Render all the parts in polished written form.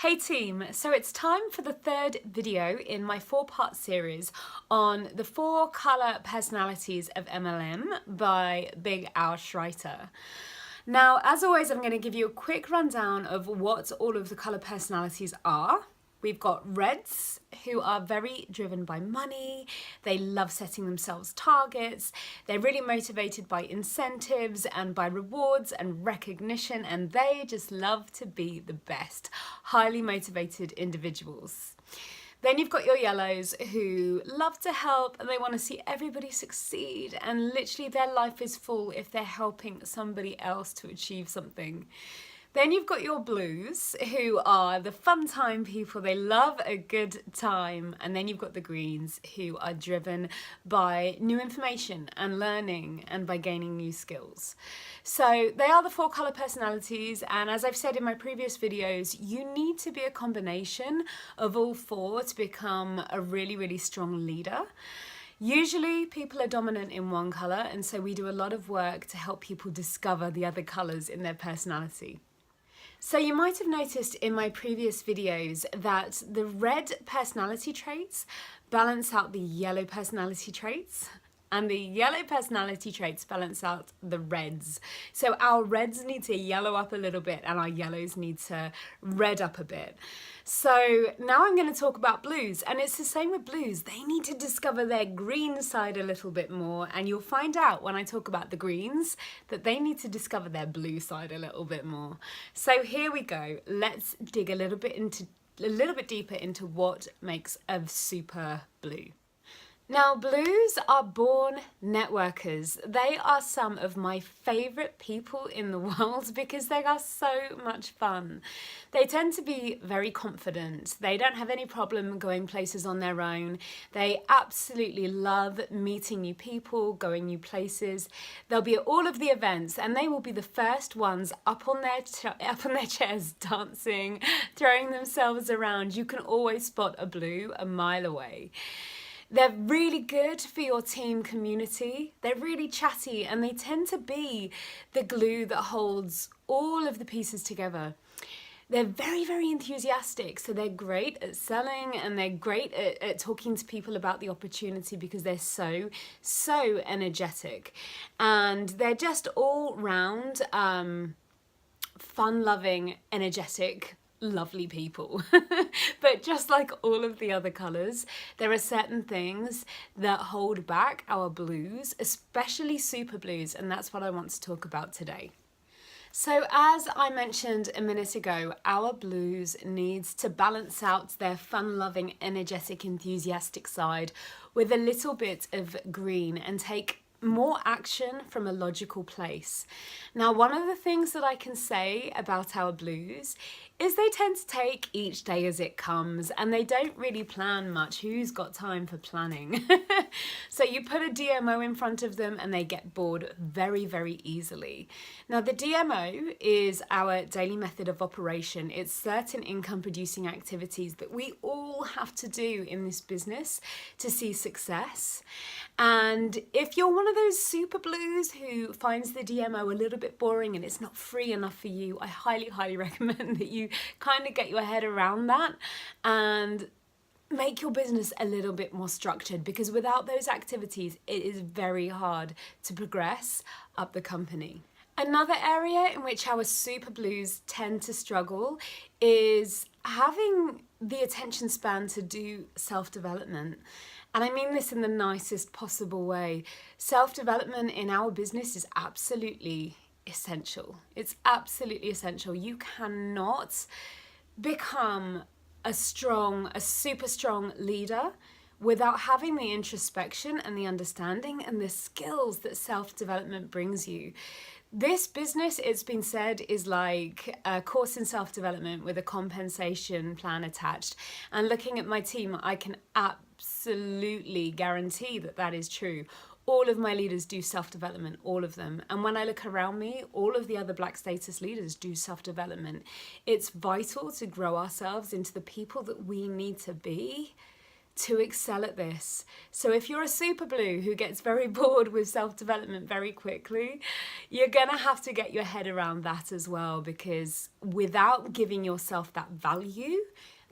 Hey team, so it's time for the third video in my 4-part series on the 4 colour personalities of MLM by Big Al Schreiter. Now, as always, I'm going to give you a quick rundown of what all of the colour personalities are. We've got reds, who are very driven by money. They love setting themselves targets. They're really motivated by incentives and by rewards and recognition, and they just love to be the best. Highly motivated individuals. Then you've got your yellows, who love to help and they want to see everybody succeed, and literally their life is full if they're helping somebody else to achieve something. Then you've got your blues, who are the fun time people. They love a good time. And then you've got the greens, who are driven by new information and learning and by gaining new skills. So they are the 4 colour personalities, and as I've said in my previous videos, you need to be a combination of all 4 to become a really, really strong leader. Usually people are dominant in one colour, and so we do a lot of work to help people discover the other colours in their personality. So you might have noticed in my previous videos that the red personality traits balance out the yellow personality traits, and the yellow personality traits balance out the reds. So our reds need to yellow up a little bit and our yellows need to red up a bit. So now I'm going to talk about blues, and it's the same with blues. They need to discover their green side a little bit more, and you'll find out when I talk about the greens that they need to discover their blue side a little bit more. So here we go. Let's dig a little bit deeper into what makes a super blue. Now, blues are born networkers. They are some of my favourite people in the world because they are so much fun. They tend to be very confident. They don't have any problem going places on their own. They absolutely love meeting new people, going new places. They'll be at all of the events and they will be the first ones up on their chairs, dancing, throwing themselves around. You can always spot a blue a mile away. They're really good for your team community. They're really chatty and they tend to be the glue that holds all of the pieces together. They're very, very enthusiastic, so they're great at selling and they're great at talking to people about the opportunity because they're so energetic. And they're just all round fun-loving, energetic, lovely people. But just like all of the other colours, there are certain things that hold back our blues, especially super blues, and that's what I want to talk about today. So as I mentioned a minute ago, our blues needs to balance out their fun-loving, energetic, enthusiastic side with a little bit of green and take more action from a logical place. Now, one of the things that I can say about our blues is they tend to take each day as it comes and they don't really plan much. Who's got time for planning? So you put a DMO in front of them and they get bored very, very easily. Now, the DMO is our daily method of operation. It's certain income producing activities that we all have to do in this business to see success. And if you're one of those super blues who finds the DMO a little bit boring and it's not free enough for you, I highly recommend that you kind of get your head around that and make your business a little bit more structured, because without those activities, it is very hard to progress up the company. Another area in which our super blues tend to struggle is having the attention span to do self-development. And I mean this in the nicest possible way. Self-development in our business is absolutely essential. It's absolutely essential. You cannot become a super strong leader without having the introspection and the understanding and the skills that self-development brings you. This business, it's been said, is like a course in self-development with a compensation plan attached. And looking at my team, I can absolutely guarantee that that is true. All of my leaders do self-development, all of them. And when I look around me, all of the other Black status leaders do self-development. It's vital to grow ourselves into the people that we need to be to excel at this. So if you're a super blue who gets very bored with self-development very quickly, you're gonna have to get your head around that as well, because without giving yourself that value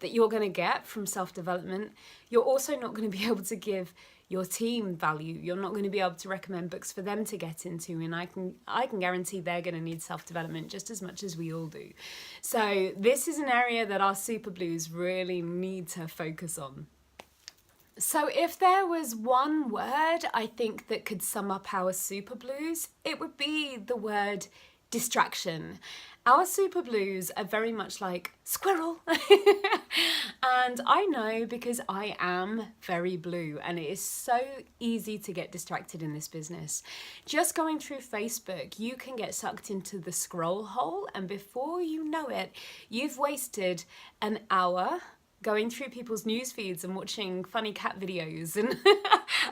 that you're gonna get from self-development, you're also not gonna be able to give your team value. You're not going to be able to recommend books for them to get into, and I can guarantee they're going to need self-development just as much as we all do. So this is an area that our super blues really need to focus on. So if there was one word I think that could sum up our super blues, it would be the word distraction. Our super blues are very much like squirrel. And I know because I am very blue, and it is so easy to get distracted in this business. Just going through Facebook, you can get sucked into the scroll hole, and before you know it, you've wasted an hour going through people's news feeds and watching funny cat videos and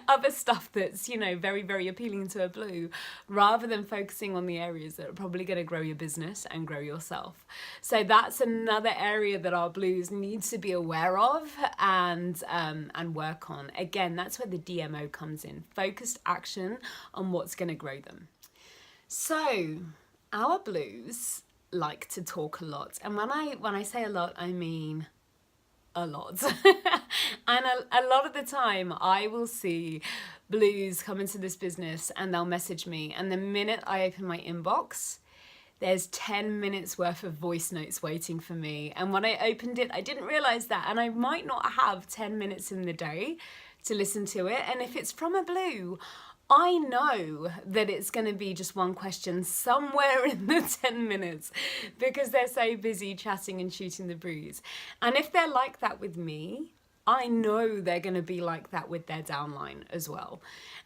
other stuff that's, you know, very, very appealing to a blue, rather than focusing on the areas that are probably going to grow your business and grow yourself. So that's another area that our blues need to be aware of and work on. Again, that's where the DMO comes in, focused action on what's going to grow them. So our blues like to talk a lot, and when I say a lot, I mean a lot. And a lot of the time I will see blues come into this business and they'll message me, and the minute I open my inbox, there's 10 minutes worth of voice notes waiting for me. And when I opened it, I didn't realize that, and I might not have 10 minutes in the day to listen to it. And if it's from a blue, I know that it's going to be just one question somewhere in the 10 minutes because they're so busy chatting and shooting the breeze. And if they're like that with me, I know they're going to be like that with their downline as well.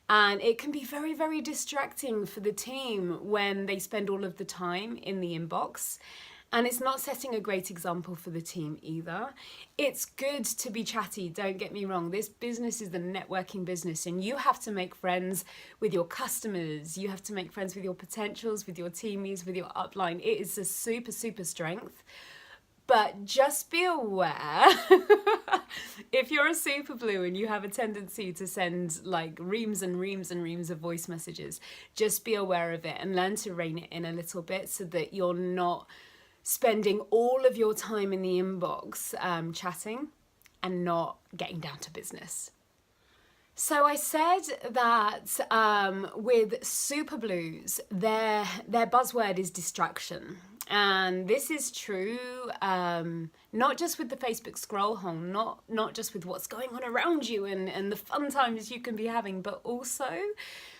And it can be very, very distracting for the team when they spend all of the time in the inbox. And it's not setting a great example for the team either. It's good to be chatty, don't get me wrong. This business is the networking business, and you have to make friends with your customers. You have to make friends with your potentials, with your teamies, with your upline. It is a super, super strength. But just be aware, if you're a super blue and you have a tendency to send like reams and reams and reams of voice messages, just be aware of it and learn to rein it in a little bit so that you're not spending all of your time in the inbox chatting and not getting down to business. So I said that with super blues, their buzzword is distraction. And this is true, not just with the Facebook scroll hole, not just with what's going on around you and the fun times you can be having, but also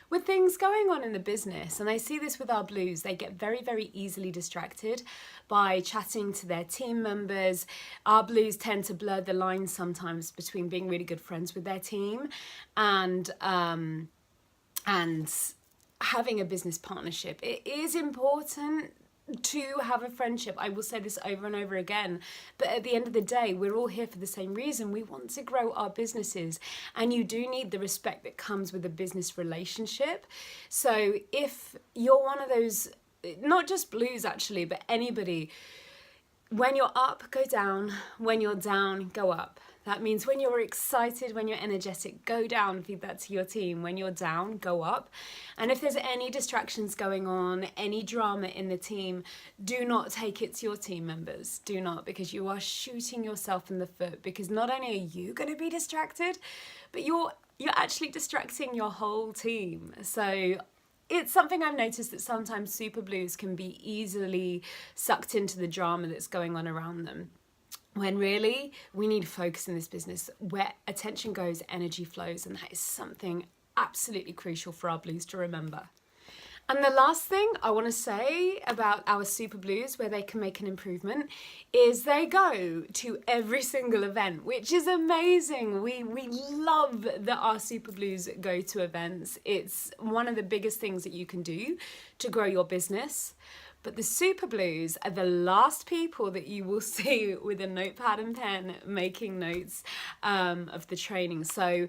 with things going on in the business. And I see this with our blues. They get very, very easily distracted by chatting to their team members. Our blues tend to blur the lines sometimes between being really good friends with their team and having a business partnership. It is important to have a friendship. I will say this over and over again, but at the end of the day, we're all here for the same reason. We want to grow our businesses, and you do need the respect that comes with a business relationship. So if you're one of those, not just blues actually, but anybody, when you're up, go down. When you're down, go up. That means when you're excited, when you're energetic, go down, feed that to your team. When you're down, go up. And if there's any distractions going on, any drama in the team, do not take it to your team members. Do not, because you are shooting yourself in the foot, because not only are you going to be distracted, but you're actually distracting your whole team. So it's something I've noticed that sometimes super blues can be easily sucked into the drama that's going on around them, when really we need focus in this business. Where attention goes, energy flows, and that is something absolutely crucial for our blues to remember. And the last thing I want to say about our super blues, where they can make an improvement, is they go to every single event, which is amazing. We love that our super blues go to events. It's one of the biggest things that you can do to grow your business. But the super blues are the last people that you will see with a notepad and pen making notes of the training. So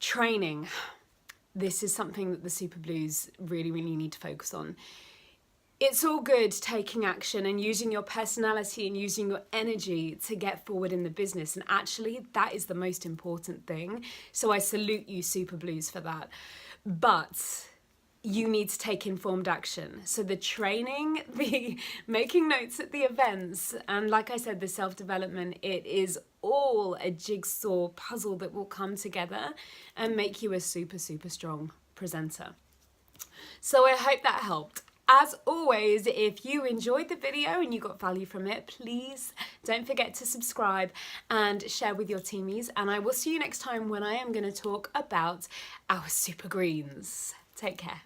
training, this is something that the super blues really, really need to focus on. It's all good taking action and using your personality and using your energy to get forward in the business. And actually, that is the most important thing. So I salute you, Super Blues, for that. But you need to take informed action. So the training, the making notes at the events, and like I said, the self-development, it is all a jigsaw puzzle that will come together and make you a super, super strong presenter. So I hope that helped. As always, if you enjoyed the video and you got value from it, please don't forget to subscribe and share with your teamies. And I will see you next time when I am going to talk about our super greens. Take care.